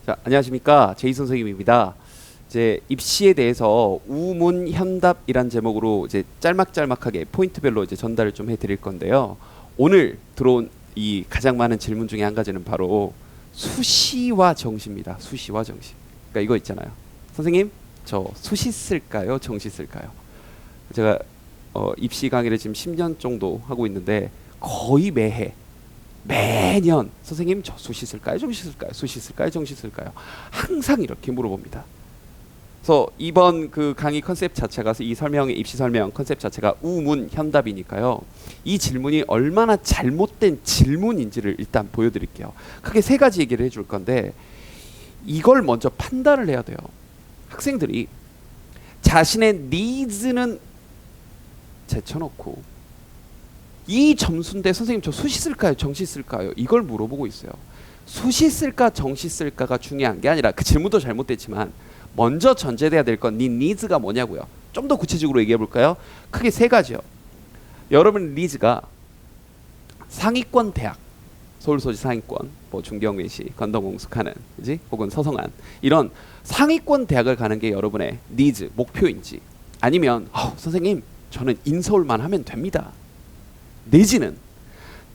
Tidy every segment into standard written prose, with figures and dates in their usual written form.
자, 안녕하십니까. 제이 선생님입니다. 이제 입시에 대해서 우문현답이란 제목으로 이제 짤막짤막하게 포인트별로 이제 전달을 좀 해드릴 건데요. 오늘 들어온 이 가장 많은 질문 중에 한 가지는 바로 수시와 정시입니다. 수시와 정시. 그러니까 이거 있잖아요. 선생님, 저 수시 쓸까요? 정시 쓸까요? 제가 입시 강의를 지금 10년 정도 하고 있는데 거의 매년 선생님 저 수시 쓸까요? 정시 쓸까요? 수시 쓸까요? 정시 쓸까요? 항상 이렇게 물어봅니다. 그래서 이번 그 강의 컨셉 자체가 이 설명의 입시 설명 컨셉 자체가 우문현답이니까요. 이 질문이 얼마나 잘못된 질문인지를 일단 보여드릴게요. 크게 세 가지 얘기를 해줄 건데 이걸 먼저 판단을 해야 돼요. 학생들이 자신의 니즈는 제쳐놓고 이 점수인데 선생님 저 수시 쓸까요? 정시 쓸까요? 이걸 물어보고 있어요. 수시 쓸까 정시 쓸까가 중요한 게 아니라 그 질문도 잘못됐지만 먼저 전제돼야 될 건 네 니즈가 뭐냐고요. 좀 더 구체적으로 얘기해 볼까요? 크게 세 가지요. 여러분 니즈가 상위권 대학, 서울소지 상위권, 뭐 중경외시, 건덕공숙하는, 그지? 혹은 서성한 이런 상위권 대학을 가는 게 여러분의 니즈, 목표인지 아니면 선생님 저는 인서울만 하면 됩니다. 내지는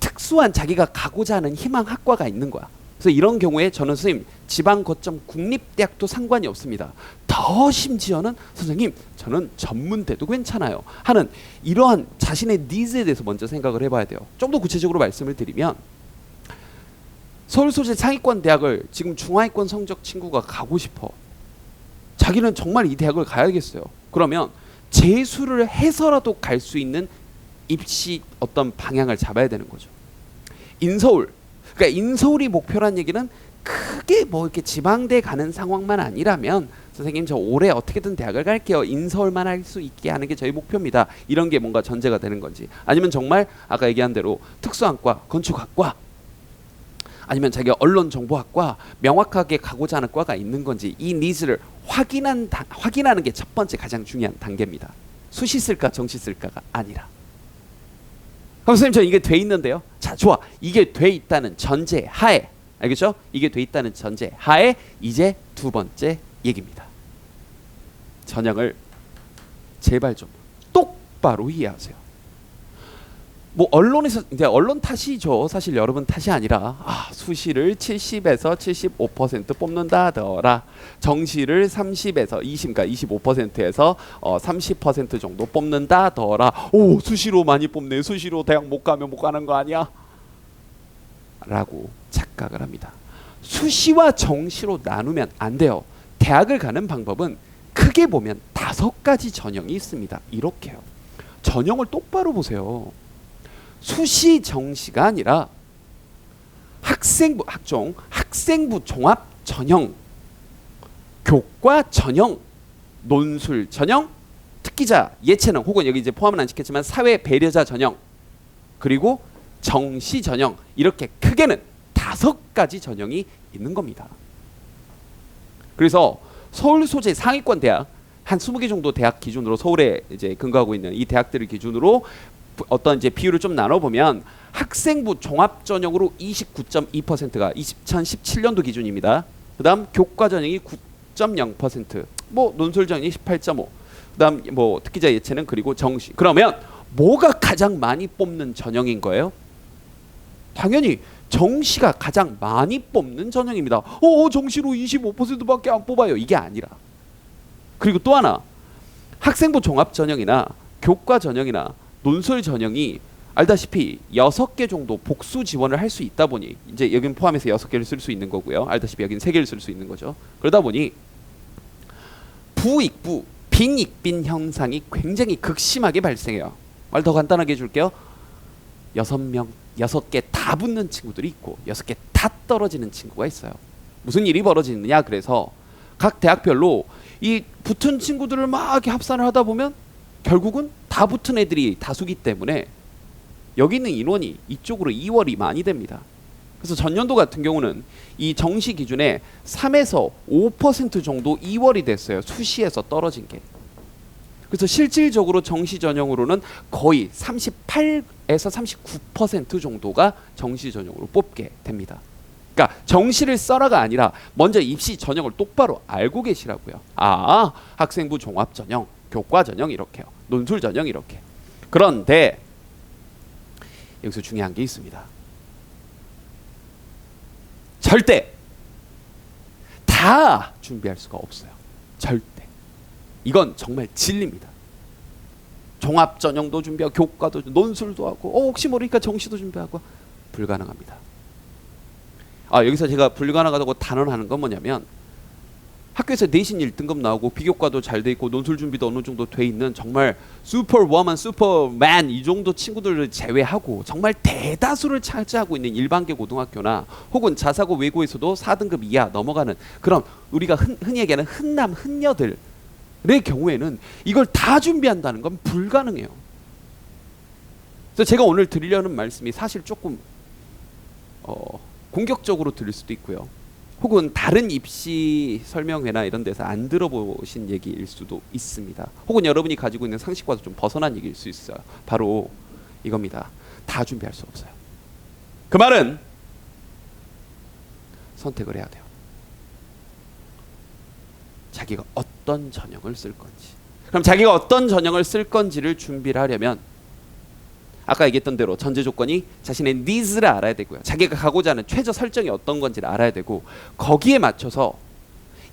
특수한 자기가 가고자 하는 희망 학과가 있는 거야. 그래서 이런 경우에 저는 선생님 지방 거점 국립대학도 상관이 없습니다. 더 심지어는 선생님 저는 전문대도 괜찮아요 하는 이러한 자신의 니즈에 대해서 먼저 생각을 해봐야 돼요. 좀 더 구체적으로 말씀을 드리면 서울 소재 상위권 대학을 지금 중하위권 성적 친구가 가고 싶어. 자기는 정말 이 대학을 가야겠어요. 그러면 재수를 해서라도 갈 수 있는 입시 어떤 방향을 잡아야 되는 거죠. 인서울, 그러니까 인서울이 목표란 얘기는 크게 뭐 이렇게 지방대 가는 상황만 아니라면 선생님 저 올해 어떻게든 대학을 갈게요. 인서울만 할 수 있게 하는 게 저희 목표입니다. 이런 게 뭔가 전제가 되는 건지 아니면 정말 아까 얘기한 대로 특수학과, 건축학과 아니면 자기가 언론정보학과 명확하게 가고자 하는 과가 있는 건지 이 니즈를 확인하는 게 첫 번째 가장 중요한 단계입니다. 수시 쓸까 정시 쓸까가 아니라. 그럼 선생님 저 이게 돼 있는데요. 자 좋아, 이게 돼 있다는 전제 하에, 알겠죠? 이게 돼 있다는 전제 하에 이제 두 번째 얘기입니다. 전형을 제발 좀 똑바로 이해하세요. 뭐 언론에서 이제 언론 탓이죠. 사실 여러분 탓이 아니라 수시를 70에서 75% 뽑는다더라. 정시를 30에서 20, 그러니까 25%에서 30% 정도 뽑는다더라. 오, 수시로 많이 뽑네. 수시로 대학 못 가면 못 가는 거 아니야? 라고 착각을 합니다. 수시와 정시로 나누면 안 돼요. 대학을 가는 방법은 크게 보면 5가지 전형이 있습니다. 이렇게요. 전형을 똑바로 보세요. 수시 정시가 아니라 학생부 학종, 학생부 종합 전형, 교과 전형, 논술 전형, 특기자 예체능 혹은 여기 이제 포함은 안 시켰지만 사회 배려자 전형, 그리고 정시 전형, 이렇게 크게는 5가지 전형이 있는 겁니다. 그래서 서울 소재 상위권 대학 한 20개 정도 대학 기준으로 서울에 이제 근거하고 있는 이 대학들을 기준으로 어떤 이제 비율을 좀 나눠보면 학생부 종합 전형으로 29.2%가 2017년도 기준입니다. 그다음 교과 전형이 9.0%, 뭐 논술 전형이 18.5%, 그다음 뭐 특기자 예체능 그리고 정시. 그러면 뭐가 가장 많이 뽑는 전형인 거예요? 당연히 정시가 가장 많이 뽑는 전형입니다. 정시로 25%밖에 안 뽑아요. 이게 아니라. 그리고 또 하나, 학생부 종합 전형이나 교과 전형이나 논술 전형이 알다시피 6개 정도 복수 지원을 할 수 있다 보니 이제 여긴 포함해서 6개를 쓸 수 있는 거고요. 알다시피 여긴 3개를 쓸 수 있는 거죠. 그러다 보니 부익부, 빈익빈 현상이 굉장히 극심하게 발생해요. 말 더 간단하게 해줄게요. 6개 다 붙는 친구들이 있고 6개 다 떨어지는 친구가 있어요. 무슨 일이 벌어지느냐, 그래서 각 대학별로 이 붙은 친구들을 막 이렇게 합산을 하다 보면 결국은 다 붙은 애들이 다수기 때문에 여기 있는 인원이 이쪽으로 이월이 많이 됩니다. 그래서 전년도 같은 경우는 이 정시 기준에 3에서 5% 정도 이월이 됐어요. 수시에서 떨어진 게. 그래서 실질적으로 정시 전형으로는 거의 38에서 39% 정도가 정시 전형으로 뽑게 됩니다. 그러니까 정시를 써라가 아니라 먼저 입시 전형을 똑바로 알고 계시라고요. 아, 학생부 종합 전형, 교과 전형 이렇게요. 논술 전형 이렇게. 그런데 여기서 중요한 게 있습니다. 절대 다 준비할 수가 없어요. 절대. 이건 정말 진리입니다. 종합 전형도 준비하고 교과도 논술도 하고 혹시 모르니까 정시도 준비하고 불가능합니다. 여기서 제가 불가능하다고 단언하는 건 뭐냐면 학교에서 내신 1등급 나오고 비교과도 잘 돼 있고 논술 준비도 어느 정도 돼 있는 정말 슈퍼워먼, 슈퍼맨 이 정도 친구들을 제외하고 정말 대다수를 차지하고 있는 일반계 고등학교나 혹은 자사고 외고에서도 4등급 이하 넘어가는 그런 우리가 흔히 얘기하는 흔남, 흔녀들의 경우에는 이걸 다 준비한다는 건 불가능해요. 그래서 제가 오늘 드리려는 말씀이 사실 조금 공격적으로 들릴 수도 있고요. 혹은 다른 입시 설명회나 이런 데서 안 들어보신 얘기일 수도 있습니다. 혹은 여러분이 가지고 있는 상식과도 좀 벗어난 얘기일 수 있어요. 바로 이겁니다. 다 준비할 수 없어요. 그 말은 선택을 해야 돼요. 자기가 어떤 전형을 쓸 건지. 그럼 자기가 어떤 전형을 쓸 건지를 준비를 하려면 아까 얘기했던 대로 전제 조건이 자신의 니즈를 알아야 되고요. 자기가 가고자 하는 최저 설정이 어떤 건지를 알아야 되고 거기에 맞춰서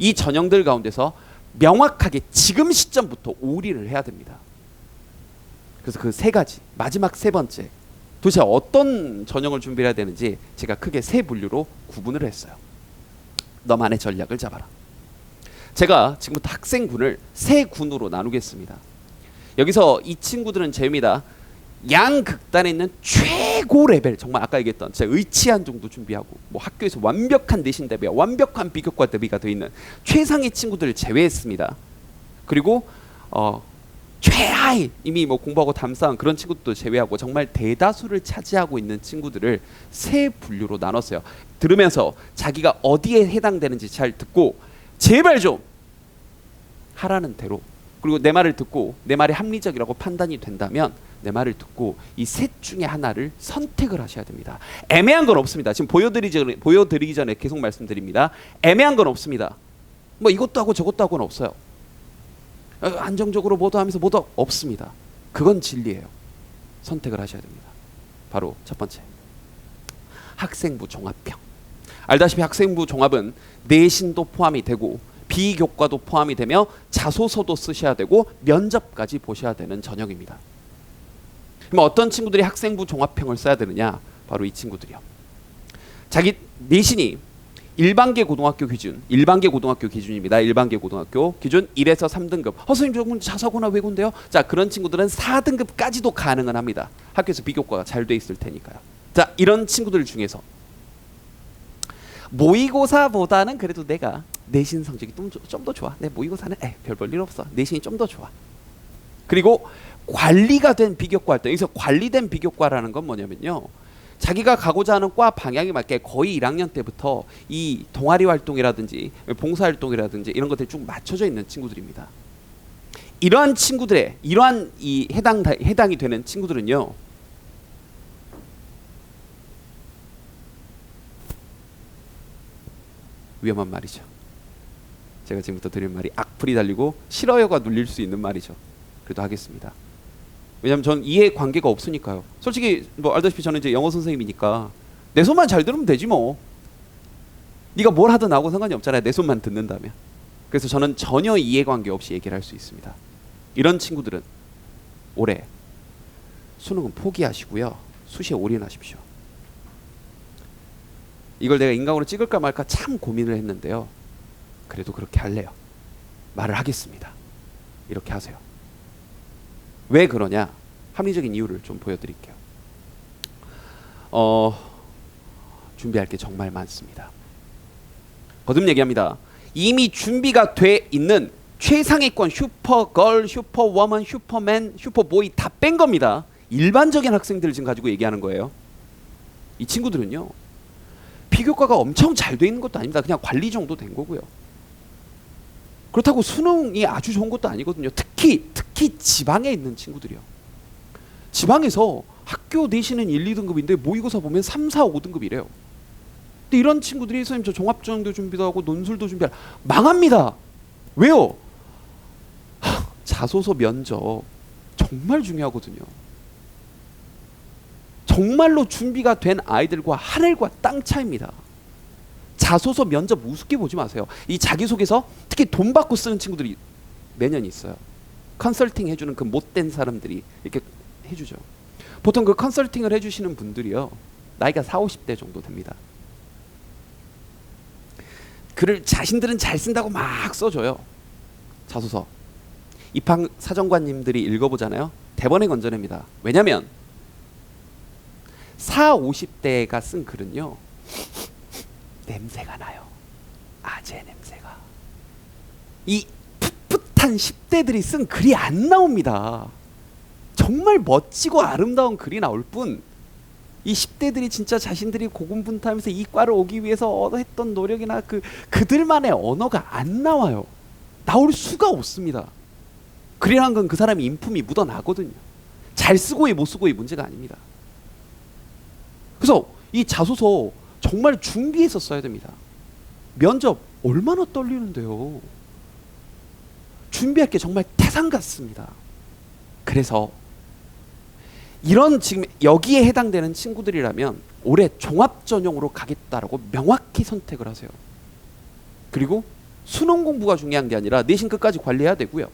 이 전형들 가운데서 명확하게 지금 시점부터 올인을 해야 됩니다. 그래서 그 세 가지, 마지막 세 번째 도대체 어떤 전형을 준비해야 되는지 제가 크게 세 분류로 구분을 했어요. 너만의 전략을 잡아라. 제가 지금부터 학생군을 세 군으로 나누겠습니다. 여기서 이 친구들은 재미다. 양극단에 있는 최고 레벨, 정말 아까 얘기했던 제가 의치한 정도 준비하고 뭐 학교에서 완벽한 내신 대비, 완벽한 비교과 대비가 되어 있는 최상의 친구들을 제외했습니다. 그리고 최하위 이미 뭐 공부하고 담사한 그런 친구들도 제외하고 정말 대다수를 차지하고 있는 친구들을 세 분류로 나눴어요. 들으면서 자기가 어디에 해당되는지 잘 듣고 제발 좀 하라는 대로, 그리고 내 말을 듣고 내 말이 합리적이라고 판단이 된다면 내 말을 듣고 이 셋 중에 하나를 선택을 하셔야 됩니다. 애매한 건 없습니다. 지금 보여드리기 전에 계속 말씀드립니다. 애매한 건 없습니다. 뭐 이것도 하고 저것도 하고는 없어요. 안정적으로 뭐도 하면서 뭐도 없습니다. 그건 진리예요. 선택을 하셔야 됩니다. 바로 첫 번째, 학생부 종합형. 알다시피 학생부 종합은 내신도 포함이 되고 비교과도 포함이 되며 자소서도 쓰셔야 되고 면접까지 보셔야 되는 전형입니다. 그럼 어떤 친구들이 학생부 종합형을 써야 되느냐? 바로 이 친구들이요. 자기 내신이 일반계 고등학교 기준입니다. 일반계 고등학교 기준 1에서 3등급. 선생님 저건 자사고나 외고인데요. 자, 그런 친구들은 4등급까지도 가능은 합니다. 학교에서 비교과가 잘 돼 있을 테니까요. 자, 이런 친구들 중에서 모의고사보다는 그래도 내가 내신 성적이 좀 더 좋아. 내 모의고사는 별 볼 일 없어. 내신이 좀 더 좋아. 그리고 관리가 된 비교과 활동. 여기서 관리된 비교과라는 건 뭐냐면요. 자기가 가고자 하는 과 방향에 맞게 거의 1학년 때부터 이 동아리 활동이라든지 봉사 활동이라든지 이런 것들이 쭉 맞춰져 있는 친구들입니다. 이러한 친구들의 이러한 이 해당이 되는 친구들은요. 위험한 말이죠. 제가 지금부터 드릴 말이 악플이 달리고 싫어요가 눌릴 수 있는 말이죠. 그래도 하겠습니다. 왜냐하면 전 이해 관계가 없으니까요. 솔직히 뭐 알다시피 저는 이제 영어 선생님이니까 내 손만 잘 들으면 되지 뭐. 네가 뭘 하든 나하고 상관이 없잖아요. 내 손만 듣는다면. 그래서 저는 전혀 이해 관계 없이 얘기를 할 수 있습니다. 이런 친구들은 올해 수능은 포기하시고요. 수시에 올인하십시오. 이걸 내가 인강으로 찍을까 말까 참 고민을 했는데요. 그래도 그렇게 할래요. 말을 하겠습니다. 이렇게 하세요. 왜 그러냐? 합리적인 이유를 좀 보여드릴게요. 준비할 게 정말 많습니다. 거듭 얘기합니다. 이미 준비가 돼 있는 최상위권 슈퍼걸, 슈퍼워먼, 슈퍼맨, 슈퍼보이 다 뺀 겁니다. 일반적인 학생들을 지금 가지고 얘기하는 거예요. 이 친구들은요. 비교과가 엄청 잘 돼 있는 것도 아닙니다. 그냥 관리 정도 된 거고요. 그렇다고 수능이 아주 좋은 것도 아니거든요. 특히 지방에 있는 친구들이요. 지방에서 학교 내신은 1, 2등급인데 모의고사 보면 3, 4, 5등급이래요. 근데 근데 이런 친구들이 선생님 저 종합전형도 준비도 하고 논술도 준비하고 망합니다. 왜요? 자소서 면접 정말 중요하거든요. 정말로 준비가 된 아이들과 하늘과 땅 차이입니다. 자소서 면접 우습게 보지 마세요. 이 자기소개서 특히 돈 받고 쓰는 친구들이 매년 있어요. 컨설팅 해주는 그 못된 사람들이 이렇게 해주죠. 보통 그 컨설팅을 해주시는 분들이요, 나이가 40, 50대 정도 됩니다. 글을 자신들은 잘 쓴다고 막 써줘요. 자소서. 입학 사정관님들이 읽어보잖아요. 대번에 건져냅니다. 왜냐면 40, 50대가 쓴 글은요, 냄새가 나요. 아재 냄새가. 이 풋풋한 10대들이 쓴 글이 안 나옵니다. 정말 멋지고 아름다운 글이 나올 뿐, 이 10대들이 진짜 자신들이 고군분투하면서 이 과를 오기 위해서 했던 노력이나 그들만의 언어가 안 나와요. 나올 수가 없습니다. 글이란 건 그 사람의 인품이 묻어나거든요. 잘 쓰고의 못 쓰고의 문제가 아닙니다. 그래서 이 자소서 정말 준비해서 써야 됩니다. 면접 얼마나 떨리는데요. 준비할 게 정말 태산 같습니다. 그래서 이런 지금 여기에 해당되는 친구들이라면 올해 종합전형으로 가겠다라고 명확히 선택을 하세요. 그리고 수능 공부가 중요한 게 아니라 내신 끝까지 관리해야 되고요.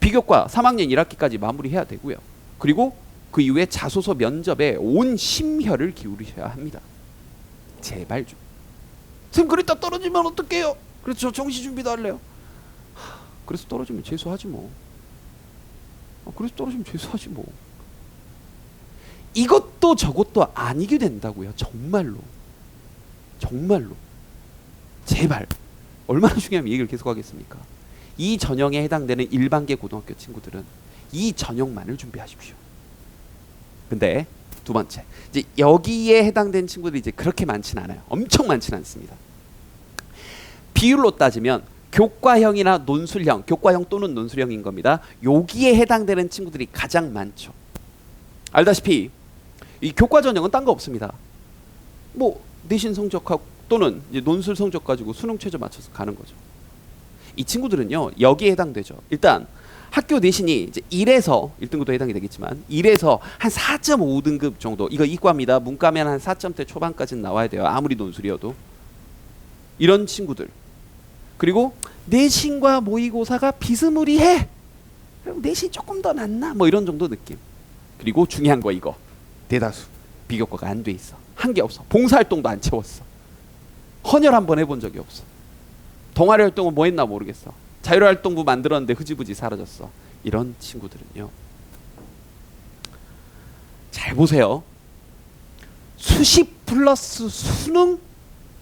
비교과 3학년 1학기까지 마무리해야 되고요. 그리고 그 이후에 자소서 면접에 온 심혈을 기울이셔야 합니다. 제발 좀. 선생님 그랬다 떨어지면 어떡해요? 그래서 저 정시 준비도 할래요. 그래서 떨어지면 재수하지 뭐. 그래서 떨어지면 재수하지 뭐. 이것도 저것도 아니게 된다고요. 정말로. 정말로. 제발. 얼마나 중요하면 이 얘기를 계속하겠습니까? 이 전형에 해당되는 일반계 고등학교 친구들은 이 전형만을 준비하십시오. 근데 두 번째, 이제 여기에 해당된 친구들이 이제 그렇게 많지는 않아요. 엄청 많지는 않습니다. 비율로 따지면 교과형이나 논술형, 교과형 또는 논술형인 겁니다. 여기에 해당되는 친구들이 가장 많죠. 알다시피 이 교과 전형은 딴 거 없습니다. 뭐 내신 성적하고 또는 이제 논술 성적 가지고 수능 최저 맞춰서 가는 거죠. 이 친구들은요 여기에 해당되죠. 일단 학교 내신이 이제 1에서 1등급도 해당이 되겠지만 1에서 한 4.5등급 정도, 이거 이과입니다. 문과면 한 4점대 초반까지는 나와야 돼요. 아무리 논술이어도. 이런 친구들. 그리고 내신과 모의고사가 비스무리해. 그럼 내신 조금 더 낫나? 뭐 이런 정도 느낌. 그리고 중요한 거 이거. 대다수 비교과가 안 돼 있어. 한 게 없어. 봉사활동도 안 채웠어. 헌혈 한번 해본 적이 없어. 동아리 활동은 뭐 했나 모르겠어. 자율활동부 만들었는데 흐지부지 사라졌어. 이런 친구들은요. 잘 보세요. 수시 플러스 수능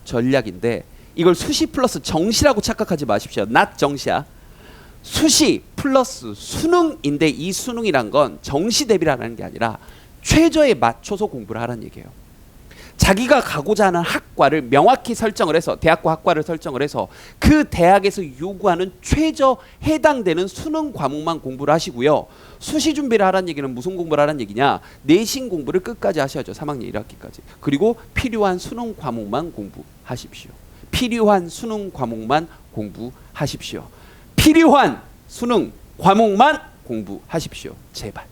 전략인데 이걸 수시 플러스 정시라고 착각하지 마십시오. not 정시야. 수시 플러스 수능인데 이 수능이란 건 정시 대비라는 게 아니라 최저에 맞춰서 공부를 하라는 얘기예요. 자기가 가고자 하는 학과를 명확히 설정을 해서 대학과 학과를 설정을 해서 그 대학에서 요구하는 최저 해당되는 수능 과목만 공부를 하시고요. 수시 준비를 하라는 얘기는 무슨 공부를 하라는 얘기냐? 내신 공부를 끝까지 하셔야죠. 3학년 1학기까지. 그리고 필요한 수능 과목만 공부하십시오. 필요한 수능 과목만 공부하십시오. 필요한 수능 과목만 공부하십시오. 제발.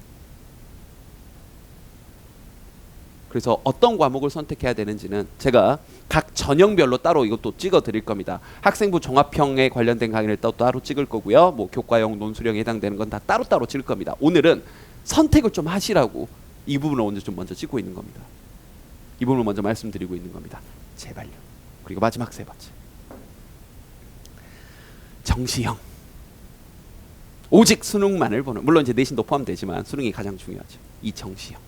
그래서 어떤 과목을 선택해야 되는지는 제가 각 전형별로 따로 이것도 찍어 드릴 겁니다. 학생부 종합형에 관련된 강의를 따로 찍을 거고요. 뭐 교과형, 논술형에 해당되는 건 다 따로따로 찍을 겁니다. 오늘은 선택을 좀 하시라고 이 부분을 먼저 찍고 있는 겁니다. 이 부분을 먼저 말씀드리고 있는 겁니다. 제발요. 그리고 마지막 세 번째. 정시형. 오직 수능만을 보는, 물론 이제 내신도 포함되지만 수능이 가장 중요하죠. 이 정시형.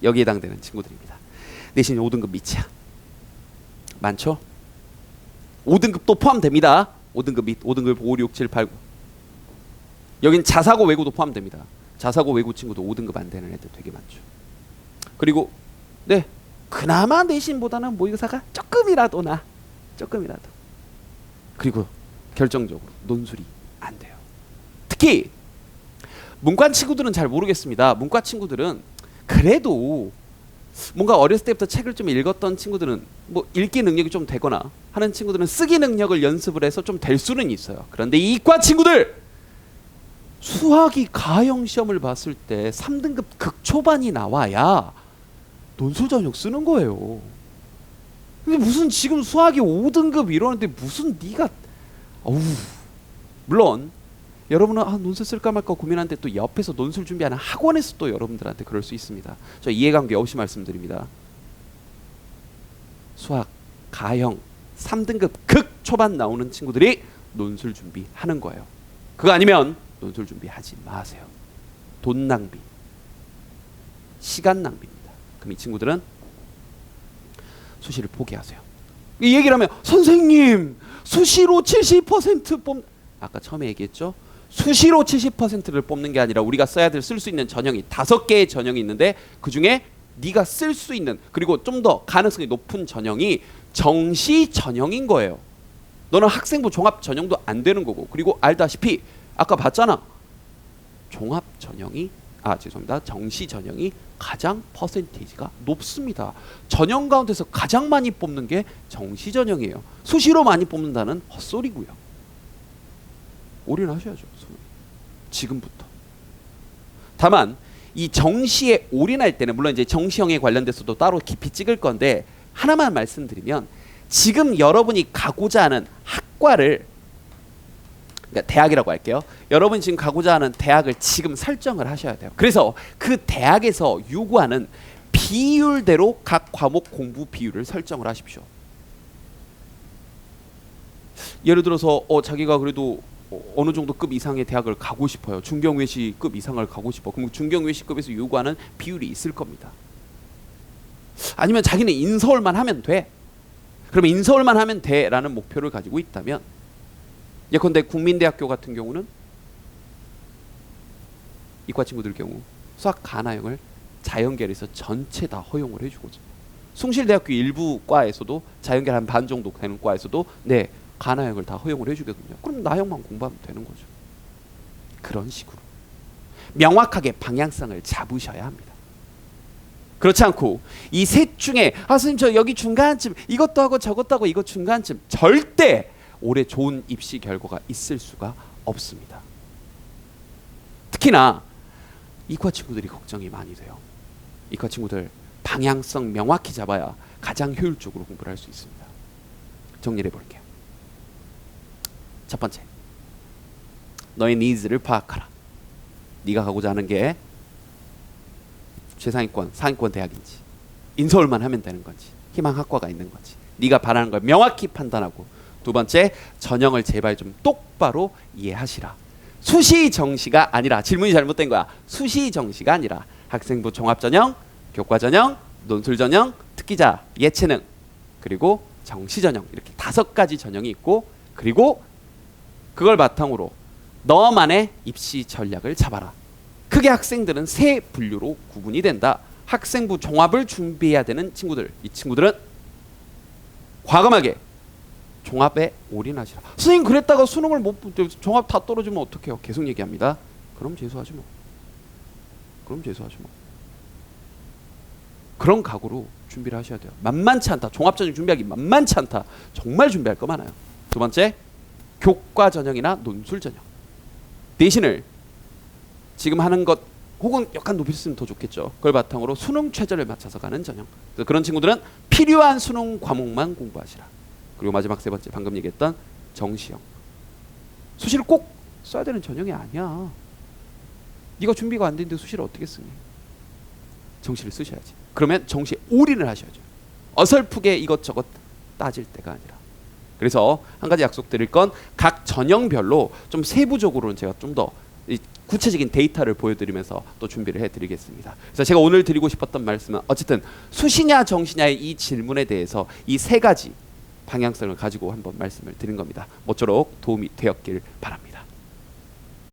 여기에 해당되는 친구들입니다. 내신 5등급 밑이야. 많죠? 5등급도 포함됩니다. 5등급 밑, 5등급 5, 6, 7, 8, 9. 여긴 자사고 외고도 포함됩니다. 자사고 외고 친구도 5등급 안 되는 애들 되게 많죠. 그리고 네, 그나마 내신보다는 모의고사가 조금이라도 나. 조금이라도. 그리고 결정적으로 논술이 안 돼요. 특히 문과 친구들은 잘 모르겠습니다. 문과 친구들은 그래도 뭔가 어렸을 때부터 책을 좀 읽었던 친구들은 뭐 읽기 능력이 좀 되거나 하는 친구들은 쓰기 능력을 연습을 해서 좀 될 수는 있어요. 그런데 이 이과 친구들 수학이 가형 시험을 봤을 때 3등급 극초반이 나와야 논술 전형 쓰는 거예요. 근데 무슨 지금 수학이 5등급 이러는데 무슨 네가 어우. 물론 여러분은 논술 쓸까 말까 고민하는데 또 옆에서 논술 준비하는 학원에서 또 여러분들한테 그럴 수 있습니다. 저 이해관계 없이 말씀드립니다. 수학 가형 3등급 극 초반 나오는 친구들이 논술 준비하는 거예요. 그거 아니면 논술 준비하지 마세요. 돈 낭비, 시간 낭비입니다. 그럼 이 친구들은 수시를 포기하세요. 이 얘기를 하면 선생님 수시로 70% 아까 처음에 얘기했죠. 수시로 70%를 뽑는 게 아니라 우리가 써야 될 쓸 수 있는 전형이 5개의 전형이 있는데 그중에 네가 쓸 수 있는 그리고 좀 더 가능성이 높은 전형이 정시 전형인 거예요. 너는 학생부 종합 전형도 안 되는 거고 그리고 알다시피 아까 봤잖아. 종합 전형이 정시 전형이 가장 퍼센테이지가 높습니다. 전형 가운데서 가장 많이 뽑는 게 정시 전형이에요. 수시로 많이 뽑는다는 헛소리고요. 올인하셔야죠. 지금부터. 다만 이 정시에 올인할 때는 물론 이제 정시형에 관련돼서도 따로 깊이 찍을 건데 하나만 말씀드리면 지금 여러분이 가고자 하는 학과를 그러니까 대학이라고 할게요. 여러분이 지금 가고자 하는 대학을 지금 설정을 하셔야 돼요. 그래서 그 대학에서 요구하는 비율대로 각 과목 공부 비율을 설정을 하십시오. 예를 들어서 자기가 그래도 어느 정도 급 이상의 대학을 가고 싶어요. 중경외시급 이상을 가고 싶어. 그럼 중경외시급에서 요구하는 비율이 있을 겁니다. 아니면 자기는 인서울만 하면 돼. 그러면 인서울만 하면 돼라는 목표를 가지고 있다면 예컨대 국민대학교 같은 경우는 이과 친구들 경우 수학 가나형을 자연계에서 전체 다 허용을 해주거든요. 숭실대학교 일부 과에서도 자연계 한 반 정도 되는 과에서도 네 가나형을 다 허용을 해주거든요. 그럼 나형만 공부하면 되는 거죠. 그런 식으로 명확하게 방향성을 잡으셔야 합니다. 그렇지 않고 이 셋 중에 선생님 저 여기 중간쯤 이것도 하고 저것도 하고 이거 중간쯤 절대 올해 좋은 입시 결과가 있을 수가 없습니다. 특히나 이과 친구들이 걱정이 많이 돼요. 이과 친구들 방향성 명확히 잡아야 가장 효율적으로 공부를 할 수 있습니다. 정리를 해볼게요. 첫 번째, 너의 니즈를 파악하라. 네가 가고자 하는 게 최상위권, 상위권 대학인지 인서울만 하면 되는 건지 희망 학과가 있는 건지 네가 바라는 걸 명확히 판단하고 두 번째, 전형을 제발 좀 똑바로 이해하시라. 수시 정시가 아니라 질문이 잘못된 거야. 수시 정시가 아니라 학생부 종합 전형, 교과 전형, 논술 전형, 특기자, 예체능 그리고 정시 전형 이렇게 5가지 전형이 있고 그리고 그걸 바탕으로 너만의 입시 전략을 잡아라. 크게 학생들은 세 분류로 구분이 된다. 학생부 종합을 준비해야 되는 친구들. 이 친구들은 과감하게 종합에 올인하시라. 선생님 그랬다가 수능을 못 종합 다 떨어지면 어떡해요? 계속 얘기합니다. 그럼 재수하지 뭐. 그런 각오로 준비를 하셔야 돼요. 만만치 않다. 종합 전형 준비하기 만만치 않다. 정말 준비할 거 많아요. 두 번째, 교과 전형이나 논술 전형 대신을 지금 하는 것 혹은 약간 높였으면 더 좋겠죠. 그걸 바탕으로 수능 최저를 맞춰서 가는 전형. 그래서 그런 친구들은 필요한 수능 과목만 공부하시라. 그리고 마지막 세 번째 방금 얘기했던 정시형. 수시를 꼭 써야 되는 전형이 아니야. 네가 준비가 안 되는데 수시를 어떻게 쓰니? 정시를 쓰셔야지. 그러면 정시에 올인을 하셔야죠. 어설프게 이것저것 따질 때가 아니라. 그래서 한 가지 약속드릴 건 각 전형별로 좀 세부적으로는 제가 좀 더 구체적인 데이터를 보여드리면서 또 준비를 해드리겠습니다. 그래서 제가 오늘 드리고 싶었던 말씀은 어쨌든 수시냐 정시냐의 이 질문에 대해서 이 3가지 방향성을 가지고 한번 말씀을 드린 겁니다. 모쪼록 도움이 되었길 바랍니다.